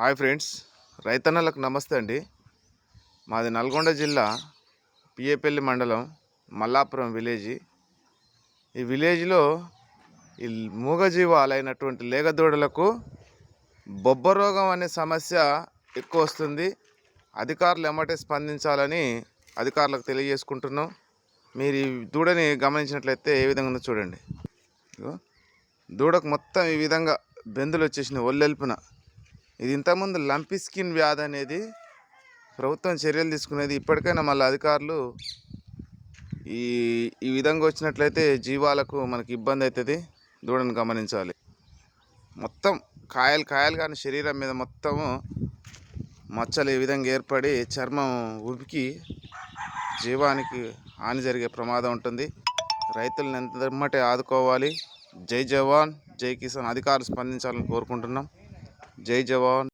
Hi friends, రైతన్నలకు నమస్తే అండి. మాది నల్గొండ జిల్లా పిఏపల్లి మండలం మల్లాపురం విలేజ్. ఈ విలేజ్లో ఈ మూగజీవాలైనటువంటి లేగదూడలకు బొబ్బ రోగం అనే సమస్య ఎక్కువ వస్తుంది. అధికారులు ఎమ్మటే స్పందించాలని అధికారులకు తెలియజేసుకుంటున్నాం. మీరు ఈ దూడని గమనించినట్లయితే ఏ విధంగా ఉందో చూడండి. దూడకు మొత్తం ఈ విధంగా బెందులు వచ్చేసినాయి ఒళ్ళెల్పున. ఇది ఇంతకుముందు లంపీ స్కిన్ వ్యాధి అనేది ప్రభుత్వం చర్యలు తీసుకునేది. ఇప్పటికైనా మళ్ళీ అధికారులు ఈ ఈ విధంగా వచ్చినట్లయితే జీవాలకు మనకి ఇబ్బంది అవుతుంది. దూడను గమనించాలి. మొత్తం కాయలు కానీ శరీరం మీద మొత్తము మచ్చలు ఈ విధంగా ఏర్పడి చర్మం ఉబికి జీవానికి హాని జరిగే ప్రమాదం ఉంటుంది. రైతులను ఎంతమటే ఆదుకోవాలి. జై జవాన్ జై కిసాన్. అధికారులు స్పందించాలని కోరుకుంటున్నాం. జై జవాన్.